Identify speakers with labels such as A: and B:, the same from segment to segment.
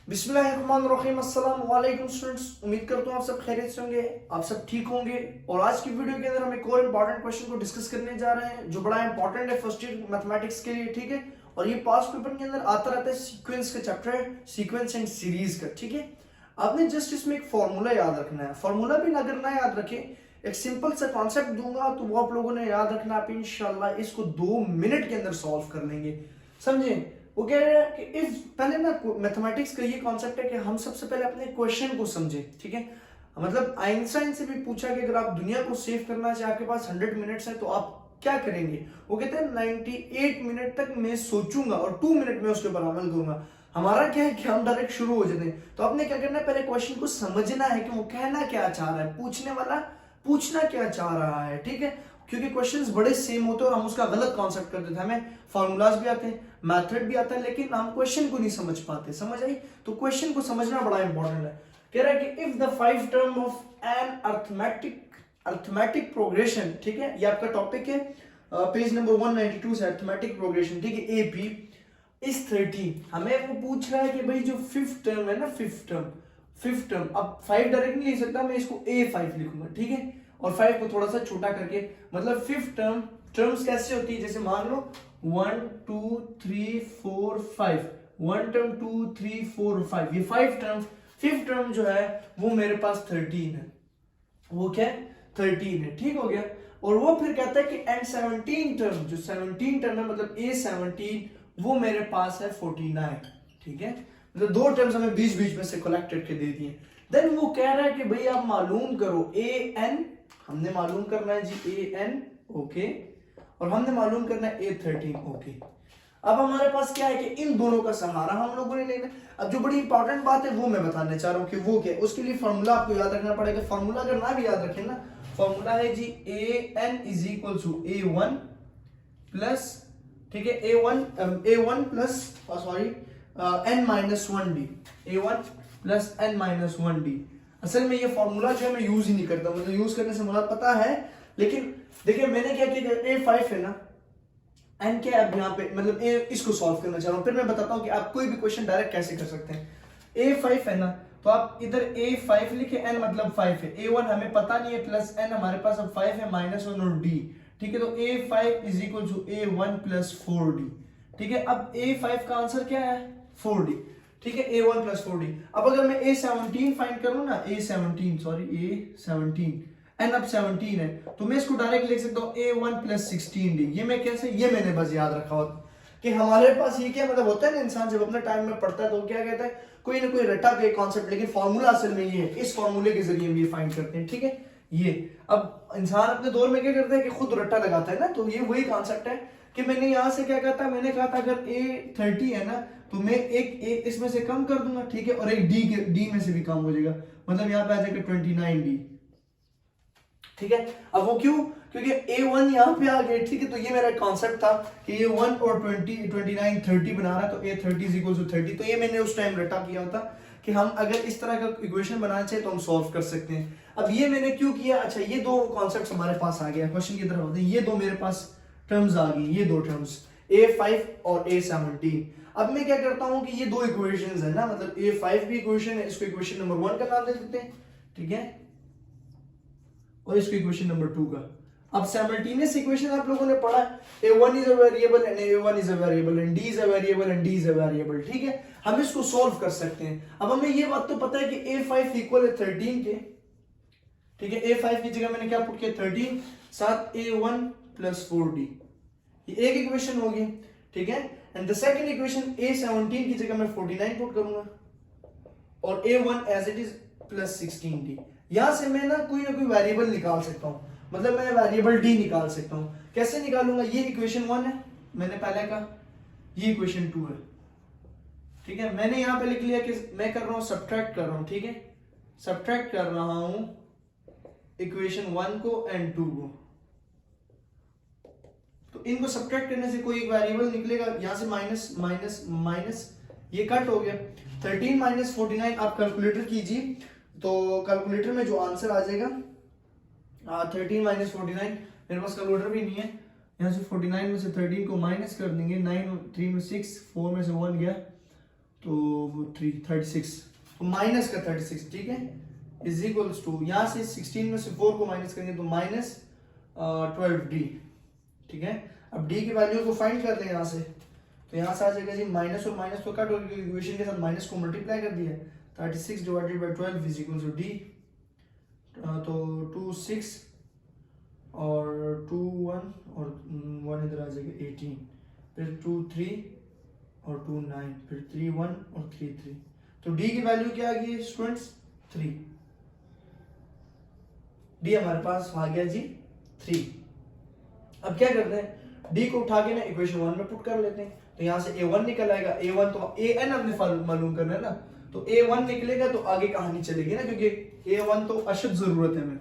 A: बिस्मिल्लाहिर्रहमानिर्रहीम। अस्सलाम वालेकुम स्टूडेंट्स, उम्मीद करता हूँ आप सब खैरियत से होंगे, आप सब ठीक होंगे। और आज की वीडियो के अंदर हम एक और इम्पॉर्टेंट क्वेश्चन को डिस्कस करने जा रहे हैं जो बड़ा इंपॉर्टेंट है फर्स्ट ईयर मैथमेटिक्स के लिए, ठीक है। और ये पास्ट पेपर के अंदर आता रहता है, सीक्वेंस का चैप्टर है, सीक्वेंस एंड सीरीज का, ठीक है। आपने जस्ट इसमें एक फॉर्मूला याद रखना है, फॉर्मूला भी अगर ना याद रखें, एक सिंपल सा कॉन्सेप्ट दूंगा तो वो आप लोगों ने याद रखना, आप इंशाल्लाह इसको 2 मिनट के अंदर सॉल्व कर लेंगे, समझे। वो कह रहे हैं कि इफ पहले ना मैथमेटिक्स का ये कॉन्सेप्ट है कि हम सबसे पहले अपने क्वेश्चन को समझे, ठीक है। मतलब आइंस्टाइन से भी पूछा कि अगर आप दुनिया को सेव करना चाहे, आपके पास 100 मिनट्स है तो आप क्या करेंगे। वो कहते हैं 98 मिनट तक मैं सोचूंगा और 2 मिनट में उसके ऊपर अमल करूंगा। हमारा क्या है कि हम डायरेक्ट शुरू हो जाते हैं। तो आपने क्या करना है, पहले क्वेश्चन को समझना है कि वो कहना क्या चाह रहा है, पूछने वाला पूछना क्या चाह रहा है, ठीक है। क्योंकि क्वेश्चंस बड़े सेम होते हैं और हम उसका गलत कॉन्सेप्ट कर देते हैं। हमें फॉर्मूलाज भी आते हैं, मेथड भी आता है, लेकिन हम क्वेश्चन को नहीं समझ पाते, समझ आई। तो क्वेश्चन को समझना बड़ा इंपॉर्टेंट है। कह रहा है कि if the 5 term of an arithmetic progression, ठीक है, ये आपका टॉपिक है पेज नंबर 192 से, अर्थमेटिक प्रोग्रेशन, ठीक है, एपी इज 30। हमें वो पूछ रहा है कि भाई जो फिफ्थ टर्म है ना, फिफ्थ टर्म, अब 5 डायरेक्ट नहीं लिख सकता, मैं इसको A5 लिखूंगा, ठीक है। और 5 को थोड़ा सा छोटा करके, मतलब फिफ्थ टर्म्स कैसे होती है, जैसे मान लो 1 2 3 4 5, 1 टर्म 2 3 4 5, ये 5 टर्म। फिफ्थ टर्म जो है वो मेरे पास 13 है, वो क्या है 13 है, ठीक हो गया। और वो फिर कहता है कि एंड 17 टर्म, जो 17 टर्म है मतलब A17, वो मेरे पास है 49, ठीक है। मतलब 2 टर्म्स हमें बीच बीच में से कलेक्ट करके दे दिए। देन वो कह रहा है कि भाई आप मालूम करो AN, हमने मालूम करना है जी AN, ओके, और हमने मालूम करना है A13, ओके। अब हमारे पास क्या है कि इन दोनों का सहारा हम लोगों ने लेना। अब जो बड़ी इंपॉर्टेंट बात है वो मैं बताने चाह रहा हूँ कि वो क्या है। उसके लिए फॉर्मूला आपको याद रखना पड़ेगा। फॉर्मूला अगर ना भी याद रखें ना, फॉर्मूला है जी AN is equal to A1 plus, ठीक है, A1 plus sorry N-1D, A1 plus N-1D। असल में ये फॉर्मूला जो है मैं यूज ही नहीं करता, मतलब यूज करने से मुराद पता है, लेकिन देखिए मैंने क्या किया, A5 है ना, N क्या है अब यहाँ पे, मतलब इसको सॉल्व करना चाह रहा हूँ, फिर मैं बताता हूँ कि आप कोई भी क्वेश्चन डायरेक्ट कैसे कर सकते हैं। A5 है ना, तो आप इधर A5 लिखे, N मतलब 5 है, A1 हमें पता नहीं है, प्लस N हमारे पास अब 5 है, -1 और D, ठीक है। तो A5 is equal to A1 plus 4D, ठीक है। अब A5 का आंसर क्या है 4D, ठीक है, A1 प्लस 4D। अब अगर मैं A17 फाइंड करूं ना, A17 एन अब 17 है, तो मैं इसको डायरेक्ट लिख सकता हूँ A1 प्लस 16D। ये मैं कैसे, ये मैंने बस याद रखा होता कि हमारे पास ये क्या मतलब होता है ना, इंसान जब अपने टाइम में पढ़ता है तो क्या कहता है, कोई ना कोई रटा के कॉन्सेप्ट, लेकिन फॉर्मूला असल में ये है, इस फॉर्मूले के जरिए हम ये फाइंड करते हैं, ठीक है। ये अब इंसान अपने दौर में क्या करता है कि खुद रट्टा लगाता है ना, तो ये वही कॉन्सेप्ट है कि मैंने यहां से क्या कहा था, मैंने कहा था अगर A30 है ना, तो मैं एक इसमें से कम कर दूंगा, ठीक है, और एक D में से भी कम हो जाएगा, मतलब यहाँ पे आ जाएगा 29D, ठीक है। अब वो क्यों, क्योंकि A1 यहाँ पे आ गया, ठीक है। तो ये मेरा कॉन्सेप्ट था कि A1 और 20 29 30 बना रहा है, तो A30 इज इक्वल टू 30। तो ये मैंने उस टाइम रटा किया होता कि हम अगर इस तरह का इक्वेशन बनाना चाहे तो हम सॉल्व कर सकते हैं। अब ये मैंने क्यों किया, अच्छा ये दो कॉन्सेप्ट्स हमारे पास आ गया, क्वेश्चन की तरफ होते हैं, ये दो मेरे पास टर्म्स आ गई, ये दो टर्म्स A5 और A17। अब मैं क्या करता हूं कि ये दो इक्वेशंस है ना, मतलब A5 भी इक्वेशन है, इसको इक्वेशन नंबर 1 का नाम दे देते हैं, ठीक है, और इसको इक्वेशन नंबर 2 का। अब साइमल्टेनियस इक्वेशन आप लोगों ने पढ़ा, A1 is a variable and A1 is a variable and D is a variable and D is a variable, ठीक है। हम इसको सॉल्व कर सकते हैं। अब हमें ये बात तो पता है कि A5 इक्वल है 13 के, ठीक है। A5 की जगह मैंने क्या पुट किया 13, साथ A1 प्लस 4D, ये एक इक्वेशन होगी, ठीक है। And the second equation A17 की जगह मैं 49 पुट करूंगा और A1 as it is plus 16D। यहां से मैं ना कोई वेरिएबल निकाल सकता हूं, मतलब मैं वेरिएबल D निकाल सकता हूं। कैसे निकालूंगा, ये इक्वेशन 1 है, मैंने पहले कहा, ये इक्वेशन 2 है, ठीक है। मैंने यहां पे लिख लिया कि मैं कर रहा हूं सब्ट्रैक्ट कर रहा हूं, ठीक है, सब्ट्रैक्ट कर रहा हूं इक्वेशन 1 को एंड 2 को। तो इनको सब्ट्रैक्ट करने से कोई एक वेरिएबल निकलेगा, यहां से माइनस माइनस माइनस, ये कट हो गया। 13 माइनस 49 आप कैलकुलेटर कीजिए, तो कैलकुलेटर में जो आंसर आ जाएगा 13 माइनस 49, मेरे पास कैलकुलेटर भी नहीं है, यहाँ से 49 में से 13 को माइनस कर देंगे, 9 3 में 6, 4 में से 1 गया, तो वो 36, तो माइनस का 36, ठीक है, इज इक्वल्स टू, यहाँ से 16 में से 4 को माइनस करेंगे तो माइनस 12d, ठीक है। अब d की वैल्यू को फाइंड कर लें यहाँ से, तो यहाँ से आ जाएगा जी माइनस और माइनस तो कट होगी, इक्वेशन के साथ माइनस को मल्टीप्लाई कर दिया, 36 divided by 12 is equals to d, तो 2 6 और 2 1 और 1 इधर आ जाएगा 18, फिर 2 3 और 2 9, फिर 3 1 और 3 3, तो d की वैल्यू क्या आ गई स्टूडेंट्स 3, d हमारे पास आ गया जी 3। अब क्या करते हैं, d को उठा के ना इक्वेशन 1 में पुट कर लेते हैं, तो यहाँ से a1 निकल आएगा, a1 तो an हमने मालूम करना है ना, तो a1 निकलेगा तो आगे कहानी चलेगी ना, क्योंकि a1 तो अशद जरूरत है हमें,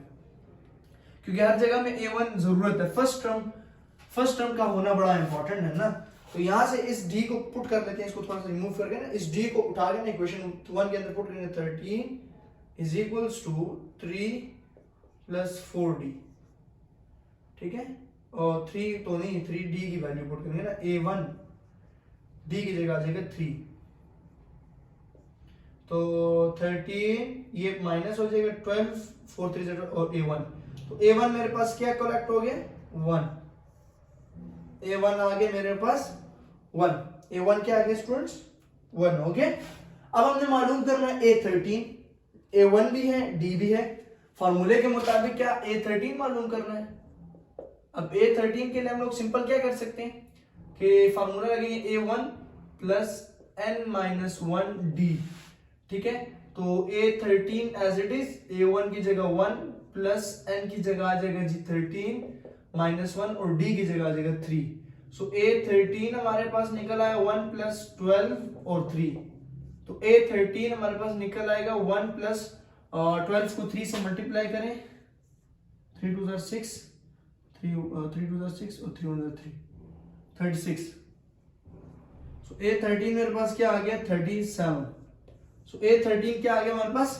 A: क्योंकि हर जगह में a1 जरूरत है, फर्स्ट टर्म का होना बड़ा इंपॉर्टेंट है ना। तो यहाँ से इस d को पुट कर लेते हैं, इसको थोड़ा सा रिमूव करके ना, इस d को उठा के ना इक्वेशन 1 के अंदर पुट करेंगे, 13 is equals to 3 plus 4d, ठीक है, और 3 तो नहीं, 3d की वैल्यू पुट करेंगे ना, a1 d की जगह आ जाएगा 3, तो 13 ये माइनस हो जाएगा, 12 4 3 0 और a1, तो a1 मेरे पास क्या कलेक्ट हो गया 1, a1 आ गया मेरे पास 1, a1 क्या आ गया स्टूडेंट्स 1, ओके। अब हमने मालूम करना है a13, a1 भी है d भी है, फार्मूले के मुताबिक क्या a13 मालूम करना है। अब a13 के लिए हम लोग सिंपल क्या कर सकते हैं कि फार्मूला लगेंगे a1 plus n minus 1d, ठीक है, तो a13 as it is, a1 की जगह 1 प्लस n की जगह आ जाएगा जी 13 माइनस 1 और d की जगह आ जाएगा 3, सो a13 हमारे पास निकल आया 1 प्लस 12 और 3, तो a13 हमारे पास निकल आएगा 1 प्लस 12 को 3 से मल्टीप्लाई करें, 3 2 6, 3 2 6 और 3 1 3, 36, सो a13 मेरे पास क्या आ गया 37, सो a13 क्या आ गया हमारे पास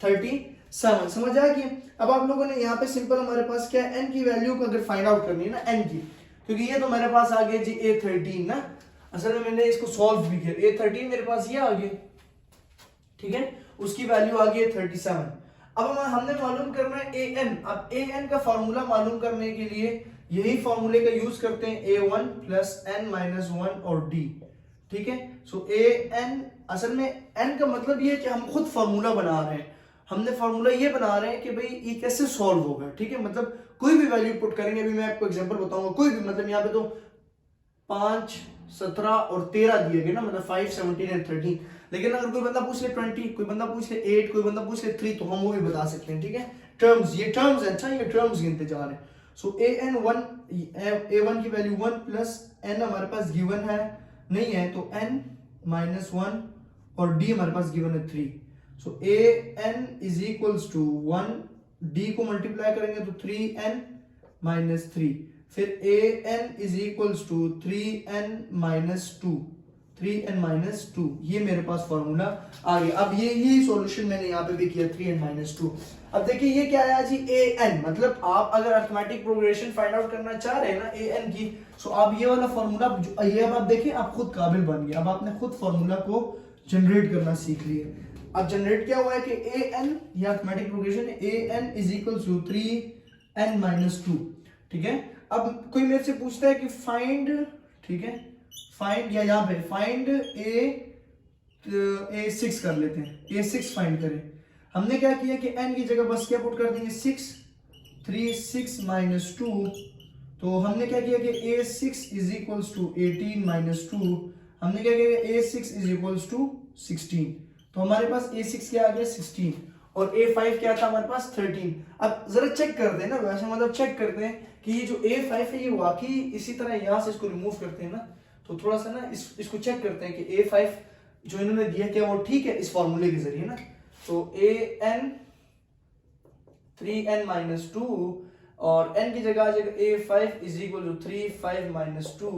A: 37, समझ आ गया। अब आप लोगों ने यहाँ पे सिंपल हमारे पास क्या n की वैल्यू को अगर फाइंड आउट करनी है ना, n की, क्योंकि ये तो मेरे पास आ गया जी a13 ना, असल में मैंने इसको सॉल्व भी किया, a13 मेरे पास ये आ गया, ठीक है, उसकी वैल्यू आ गई है 37। अब हमने मालूम करना है an, अब an का फार्मूला मालूम करने के लिए यही फार्मूले का यूज करते हैं, a1 प्लस n माइनस 1 और d, ठीक है, सो an असल में n का मतलब ये है कि हम खुद फार्मूला बना रहे हैं, हमने फार्मूला ये बना रहे हैं कि भाई ये कैसे सॉल्व होगा, ठीक है, मतलब कोई भी वैल्यू पुट करेंगे, अभी मैं आपको एग्जांपल बताऊंगा, कोई भी, मतलब यहाँ पे तो 5 17 और 13 दिए गए ना, मतलब 5 17 एंड 13, लेकिन अगर कोई बंदा पूछ ले 20, कोई बंदा पूछ ले 8, कोई बंदा पूछ ले 3, तो हम वो भी बता सकते हैं, ठीक है, टर्म्स, ये टर्म्स है, अच्छा ये टर्म्स गिनते जा रहे हैं। सो a1 की वैल्यू 1 प्लस n हमारे पास गिवन है नहीं है, तो n माइनस 1 और d हमारे पास गिवन है 3, so an is equals to 1, d को मल्टीप्लाई करेंगे तो 3n माइनस 3, फिर an is equals to 3n minus 2, 3n minus 2, ये मेरे पास फॉर्मूला आ गया। अब ये सॉल्यूशन मैंने यहाँ पे भी किया 3n माइनस 2। अब देखिए ये क्या आया जी an, मतलब आप अगर अरिथमेटिक प्रोग्रेशन फाइंड आउट करना चाह रहे हैं ना an की, सो आप ये वाला फॉर्मूला, ये अब आप देखिए आप खुद काबिल बन गए, अब आपने खुद फॉर्मूला को जनरेट करना सीख लिया। अब जनरेट क्या हुआ है कि an, ये अरिथमेटिक प्रोग्रेशन है, an is equals to 3n minus 2, ठीक है। अब कोई मेरे से पूछता है कि फाइंड, ठीक है, फाइंड, या यहाँ पे फाइंड a6 कर लेते हैं, a6 फाइंड करें। हमने क्या किया कि n की जगह बस क्या पुट कर देंगे 6, 3 6 माइनस 2, तो हमने क्या किया कि a6 is equals to 18 minus 2, हमने क्या किया कि a6 इज इक्वल्स टू 16, तो हमारे पास a6 क्या आ गया 16 और a5 क्या था हमारे पास 13। अब जरा चेक करते हैं ना, वैसे मतलब चेक करते हैं कि ये जो a5 है ये वाकई इसी तरह यहाँ से इसको रिमूव करते हैं ना, तो थोड़ा सा ना इसको चेक करते हैं कि a5 जो इन्होंने दिया क्या वो ठीक है इस फॉर्मूले के जरिए ना, तो an 3n माइनस 2 और n की जगह आ जाएगा a5 is equal to 3 5 minus 2,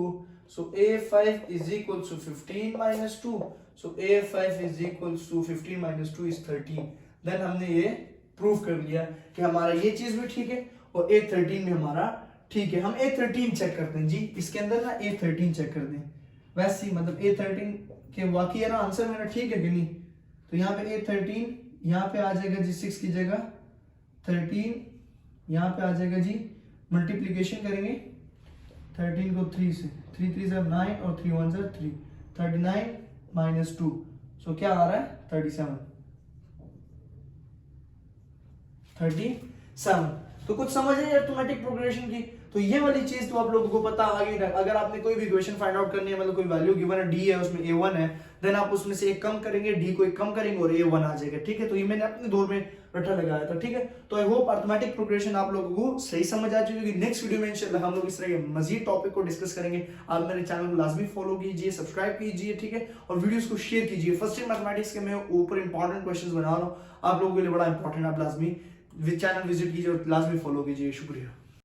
A: so a5 is equal to 15 minus 2, so a5 is equal to 15 minus 2 is 13। Then हमने ये प्रूव कर लिया कि हमारा ये चीज भी ठीक है और a13 भी हमारा ठीक है। हम a13 चेक करते हैं जी, इसके अंदर ना a13 चेक करते हैं, वैसे ही मतलब a13 कि वाकई है ना आंसर मेरा ठीक है कि नहीं। तो यहाँ पे 13, यहाँ पे आ जाएगा जी 6 की जगह 13, यहाँ पे आ जाएगा जी मल्टीप्लीकेशन करेंगे 13 को 3 से, 3 3 से 9 और 3 1 से 3, 39 माइनस 2, सो क्या आ रहा है 37। तो कुछ समझ है अरिथमेटिक प्रोग्रेशन की। तो ये वाली चीज तो आप लोगों को पता आ गई। अगर आपने कोई भी इक्वेशन फाइंड आउट करनी है, मतलब कोई वैल्यू गिवन है, डी है उसमें a1 है, देन आप उसमें से एक कम करेंगे, डी को एक कम करेंगे और a1 आ जाएगा, ठीक है। तो ये मैंने अपने दौर में रट्टा लगाया था, ठीक है। तो आई होप अरिथमेटिक प्रोग्रेशन आप लोगों को सही समझ आ चुकी होगी। नेक्स्ट वीडियो में इंशाल्लाह हम लोग इस तरह के मजीद टॉपिक को डिस्कस करेंगे। आप मेरे चैनल को लाजमी फॉलो कीजिए, सब्सक्राइब कीजिए, ठीक है, और वीडियोस को शेयर कीजिए। फर्स्ट ईयर मैथमेटिक्स के मैं ऊपर इंपॉर्टेंट क्वेश्चंस बना रहा हूँ आप लोगों के लिए, बड़ा इंपॉर्टेंट। आप लाजमी चैनल विजिट कीजिए और लाजमी फॉलो कीजिए। शुक्रिया।